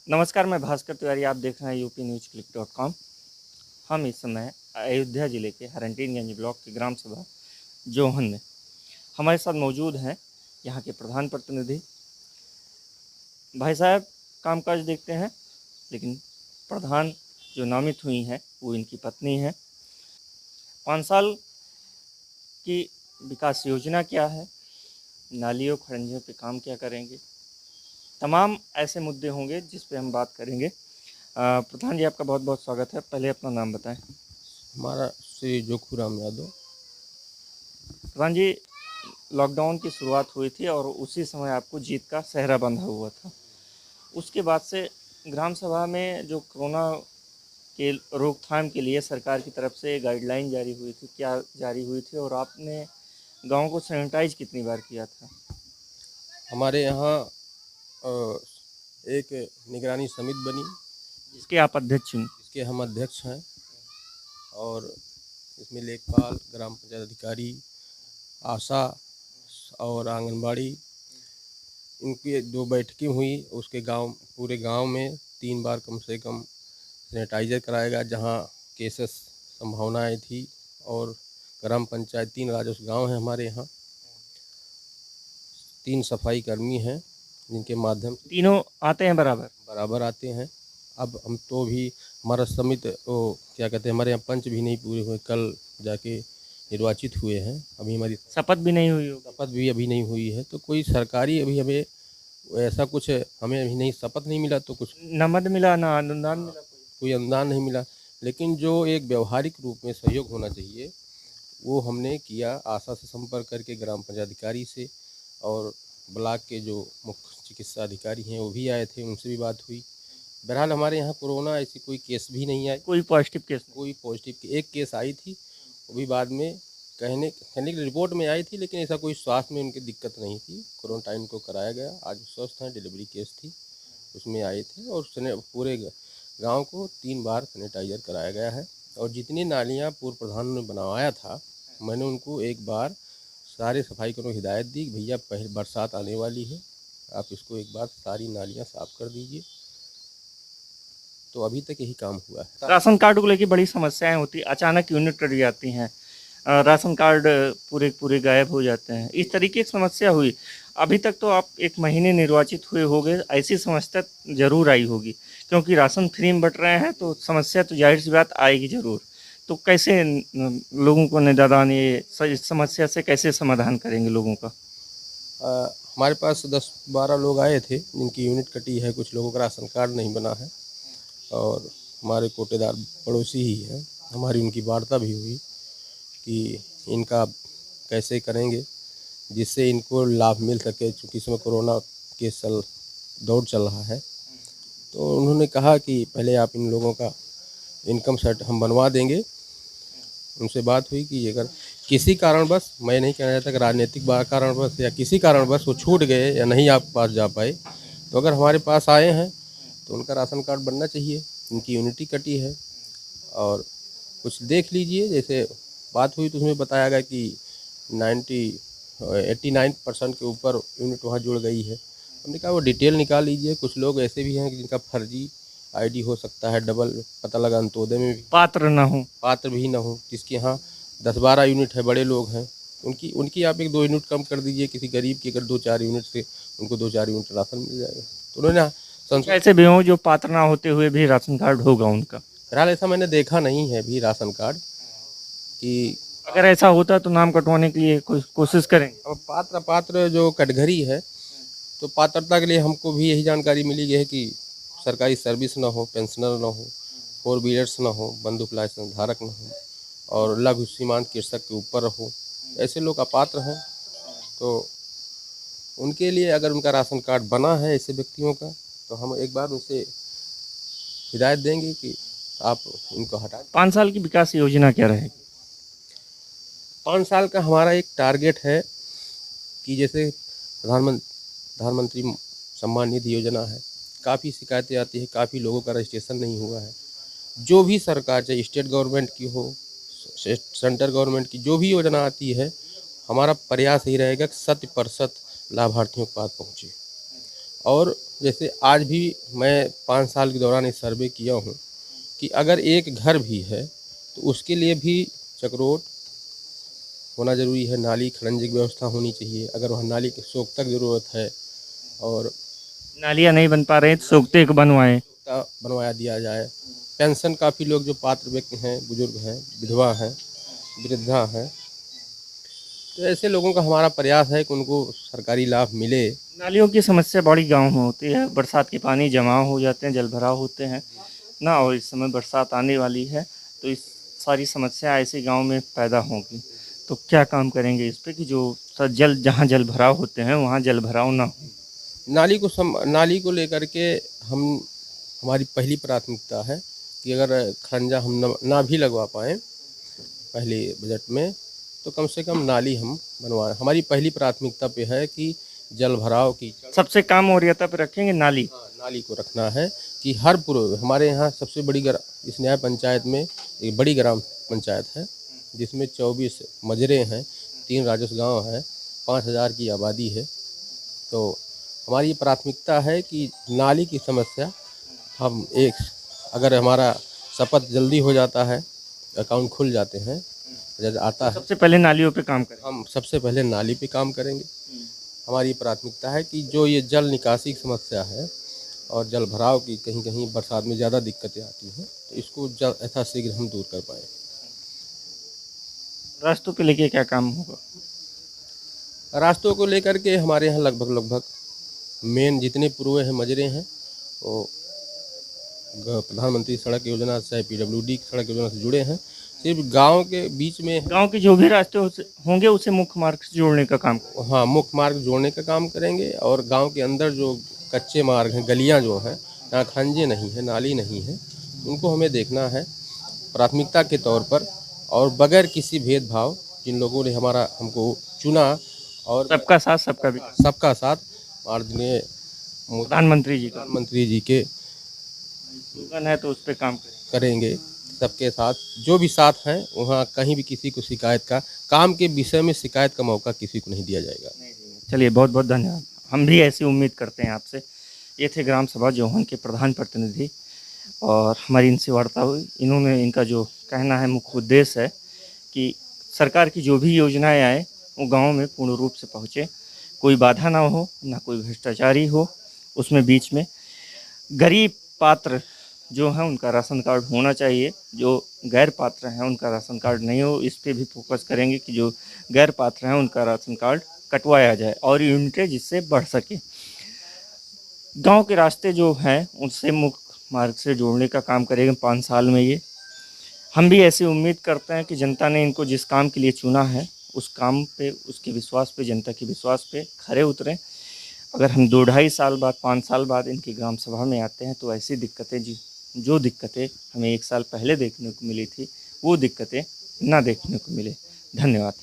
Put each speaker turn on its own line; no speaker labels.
नमस्कार, मैं भास्कर तिवारी। आप देख रहे हैं यूपी न्यूज़ क्लिक .com। हम इस समय अयोध्या ज़िले के हरंटीनगंज ब्लॉक की ग्राम सभा जोहन में हमारे साथ मौजूद हैं यहाँ के प्रधान प्रतिनिधि भाई साहब। कामकाज देखते हैं, लेकिन प्रधान जो नामित हुई हैं वो इनकी पत्नी है। 5 साल की विकास योजना क्या है, नालियों खड़ंजों पे काम क्या करेंगे, तमाम ऐसे मुद्दे होंगे जिस पे हम बात करेंगे। प्रधान जी, आपका बहुत बहुत स्वागत है। पहले अपना नाम बताएं।
हमारा श्री जोखूराम यादव।
प्रधान जी, लॉकडाउन की शुरुआत हुई थी और उसी समय आपको जीत का सेहरा बंधा हुआ था। उसके बाद से ग्राम सभा में जो कोरोना के रोकथाम के लिए सरकार की तरफ से गाइडलाइन जारी हुई थी, क्या जारी हुई थी, और आपने गांव को सैनिटाइज कितनी बार किया था?
हमारे यहाँ एक निगरानी समिति बनी
जिसके आप अध्यक्ष हैं।
जिसके हम अध्यक्ष हैं, और इसमें लेखपाल, ग्राम पंचायत अधिकारी, आशा और आंगनबाड़ी, इनकी 2 बैठकें हुई। उसके पूरे गांव में 3 बार कम से कम सैनिटाइजर कराया गया जहाँ केसेस संभावनाएं थी। और ग्राम पंचायत 3 राजस्व गांव हैं हमारे यहाँ, 3 सफाई कर्मी हैं जिनके माध्यम से
तीनों आते हैं बराबर?
बराबर आते हैं। अब हम तो भी हमारा समिति वो क्या कहते हैं, हमारे यहाँ पंच भी नहीं पूरे हुए, कल जाके निर्वाचित हुए हैं। अभी हमारी
शपथ भी नहीं हुई होगी?
शपथ भी अभी नहीं हुई है, तो कोई सरकारी अभी हमें ऐसा कुछ हमें अभी नहीं, शपथ नहीं मिला, तो कुछ
नमद मिला ना अनुदान मिला?
कोई अनुदान नहीं मिला। लेकिन जो एक व्यवहारिक रूप में सहयोग होना चाहिए वो हमने किया। आशा से संपर्क करके, ग्राम पंचायत अधिकारी से, और ब्लॉक के जो मुख्य चिकित्सा अधिकारी हैं वो भी आए थे, उनसे भी बात हुई। बहरहाल हमारे यहाँ कोरोना ऐसी कोई केस भी नहीं आई।
कोई पॉजिटिव केस नहीं?
कोई पॉजिटिव एक केस आई थी, वो भी बाद में कहने की रिपोर्ट में आई थी, लेकिन ऐसा कोई स्वास्थ्य में उनकी दिक्कत नहीं थी। क्वारंटाइन को कराया गया, आज स्वस्थ हैं। डिलीवरी केस थी, उसमें आए थे। और पूरे गांव को 3 बार सैनिटाइजर कराया गया है। और जितनी नालियां पूर्व प्रधान ने बनवाया था, मैंने उनको एक बार सारे सफाई कर्मियों को हिदायत दी कि भैया पहले बरसात आने वाली है, आप इसको एक बार सारी नालियां साफ कर दीजिए। तो अभी तक यही काम हुआ है।
राशन कार्ड को लेकर बड़ी समस्याएं होती, अचानक यूनिट कट जाती हैं, राशन कार्ड पूरे पूरे गायब हो जाते हैं, इस तरीके की समस्या हुई। अभी तक तो आप 1 महीने निर्वाचित हुए होंगे, ऐसी समस्या जरूर आई होगी, क्योंकि राशन फ्री में बट रहे हैं तो समस्या तो जाहिर सी बात आएगी जरूर। तो कैसे लोगों को निदान, ये इस समस्या से कैसे समाधान करेंगे लोगों का?
हमारे पास 10-12 लोग आए थे जिनकी यूनिट कटी है, कुछ लोगों का राशन कार्ड नहीं बना है, और हमारे कोटेदार पड़ोसी ही हैं। हमारी उनकी वार्ता भी हुई कि इनका कैसे करेंगे जिससे इनको लाभ मिल सके, चूँकि इसमें कोरोना के दौर चल रहा है। तो उन्होंने कहा कि पहले आप इन लोगों का इनकम सर्ट हम बनवा देंगे। उनसे बात हुई कि अगर किसी कारणवश, मैं नहीं कहना चाहता कि राजनीतिक कारणवश या किसी कारणवश वो छूट गए या नहीं आप पास जा पाए, तो अगर हमारे पास आए हैं तो उनका राशन कार्ड बनना चाहिए। उनकी यूनिटी कटी है, और कुछ देख लीजिए। जैसे बात हुई तो उसमें बताया गया कि 89% के ऊपर यूनिट वहाँ जुड़ गई है। हमने कहा वो डिटेल निकाल लीजिए। कुछ लोग ऐसे भी हैं कि जिनका फर्जी आईडी हो सकता है, डबल पता लगा अंत्योदय में भी पात्र भी ना हो, जिसके यहाँ 10-12 यूनिट है, बड़े लोग हैं, उनकी आप 1-2 यूनिट कम कर दीजिए। किसी गरीब की अगर 2-4 यूनिट से उनको 2-4 यूनिट राशन मिल जाएगा। तो उन्होंने
ऐसे भी हों जो पात्र ना होते हुए भी राशन कार्ड होगा उनका?
फिलहाल ऐसा मैंने देखा नहीं है भी राशन कार्ड कि।
अगर ऐसा होता तो नाम कटवाने के लिए कोशिश करेंगे।
अब पात्र जो कटघरी है, तो पात्रता के लिए हमको भी यही जानकारी मिली है कि सरकारी सर्विस ना हो, पेंशनर ना हो, 4 व्हीलर्स ना हो, बंदूक लाइसेंस धारक ना हो, और लघु सीमांत कृषक के ऊपर हो, ऐसे लोग अपात्र हैं। तो उनके लिए अगर उनका राशन कार्ड बना है ऐसे व्यक्तियों का, तो हम एक बार उनसे हिदायत देंगे कि आप इनको हटा।
5 साल की विकास योजना क्या रहेगी?
5 साल का हमारा एक टारगेट है कि जैसे प्रधानमंत्री सम्मान निधि योजना है, काफ़ी शिकायतें आती है, काफ़ी लोगों का रजिस्ट्रेशन नहीं हुआ है। जो भी सरकार, चाहे स्टेट गवर्नमेंट की हो, सेंट्रल गवर्नमेंट की, जो भी योजना आती है, हमारा प्रयास ही रहेगा कि 100% लाभार्थियों के पास पहुँचे। और जैसे आज भी मैं 5 साल के दौरान ये सर्वे किया हूँ कि अगर एक घर भी है तो उसके लिए भी चक्रोट होना ज़रूरी है, नाली खड़ंजे की व्यवस्था होनी चाहिए, अगर वहाँ नाली की सोख तक ज़रूरत है, और
नालियाँ नहीं बन पा रहे तो सोखते एक बनवाएं।
सोख्ता बनवाया दिया जाए। पेंशन काफ़ी लोग जो पात्र व्यक्ति हैं, बुजुर्ग हैं, विधवा हैं, वृद्धा हैं, तो ऐसे लोगों का हमारा प्रयास है कि उनको सरकारी लाभ मिले।
नालियों की समस्या बड़ी गाँव में होती है, बरसात के पानी जमा हो जाते हैं, जलभराव होते हैं ना, और इस समय बरसात आने वाली है तो इस सारी समस्या ऐसे गांव में पैदा होंगी। तो क्या काम करेंगे इस पे कि जो जल जहाँ जल भराव होते हैं वहाँ जल भराव ना हो।
नाली को लेकर के हम हमारी पहली प्राथमिकता है कि अगर खरंजा हम ना भी लगवा पाएँ पहले बजट में, तो कम से कम नाली हम बनवाएं। हमारी पहली प्राथमिकता पे है कि जल भराव की
सबसे कम वरीयता पे रखेंगे नाली।
नाली को रखना है कि हर पूर्व हमारे यहाँ सबसे बड़ी इस न्याय पंचायत में एक बड़ी ग्राम पंचायत है जिसमें 24 मजरे हैं, 3 राजस्व गांव है, 5000 की आबादी है। तो हमारी प्राथमिकता है कि नाली की समस्या हम अगर हमारा शपथ जल्दी हो जाता है, अकाउंट खुल जाते हैं, जज आता है,
सबसे पहले नालियों पे काम करें।
हम सबसे पहले नाली पे काम करेंगे। हमारी प्राथमिकता है कि जो ये जल निकासी की समस्या है और जल भराव की कहीं कहीं बरसात में ज़्यादा दिक्कतें आती हैं, तो इसको यथाशीघ्र हम दूर कर पाएँ।
रास्तों पे लेके क्या काम होगा?
रास्तों को लेकर के हमारे यहाँ लगभग मेन जितने पूर्व हैं मजरे हैं वो प्रधानमंत्री सड़क योजना चाहे PWD सड़क योजना से जुड़े हैं। सिर्फ गांव के बीच में
गांव के जो भी रास्ते होंगे उसे मुख्य मार्ग से जोड़ने का काम।
हाँ, मुख्य मार्ग जोड़ने का काम करेंगे, और गांव के अंदर जो कच्चे मार्ग हैं, गलियां जो हैं, जहाँ खंजे नहीं है, नाली नहीं है, उनको हमें देखना है प्राथमिकता के तौर पर, और बगैर किसी भेदभाव जिन लोगों ने हमको चुना, और
सबका साथ सबका विकास,
सबका साथ माननीय
प्रधानमंत्री
जी के
स्लोगन है तो उस पर काम
करेंगे। सबके साथ जो भी साथ हैं वहाँ कहीं भी किसी को शिकायत का काम के विषय में शिकायत का मौका किसी को नहीं दिया जाएगा।
चलिए बहुत बहुत धन्यवाद, हम भी ऐसी उम्मीद करते हैं आपसे। ये थे ग्राम सभा जोहन के प्रधान प्रतिनिधि और हमारी इनसे वार्ता हुई। इन्होंने इनका जो कहना है मुख्य उद्देश्य है कि सरकार की जो भी योजनाएं आए वो गांव में पूर्ण रूप से पहुँचे, कोई बाधा ना हो, ना कोई भ्रष्टाचारी हो, उसमें बीच में गरीब पात्र जो है उनका राशन कार्ड होना चाहिए, जो गैर पात्र हैं उनका राशन कार्ड नहीं हो, इस पे भी फोकस करेंगे कि जो गैर पात्र हैं उनका राशन कार्ड कटवाया जाए और यूनिटें जिससे बढ़ सके। गांव के रास्ते जो हैं उनसे मुख्य मार्ग से जोड़ने का काम करेंगे 5 साल में। ये हम भी ऐसी उम्मीद करते हैं कि जनता ने इनको जिस काम के लिए चुना है उस काम पे, उसके विश्वास पे, जनता के विश्वास पे खरे उतरें। अगर हम 2-2.5 साल बाद, 5 साल बाद इनकी ग्राम सभा में आते हैं तो ऐसी दिक्कतें जो दिक्कतें हमें 1 साल पहले देखने को मिली थी वो दिक्कतें ना देखने को मिले। धन्यवाद।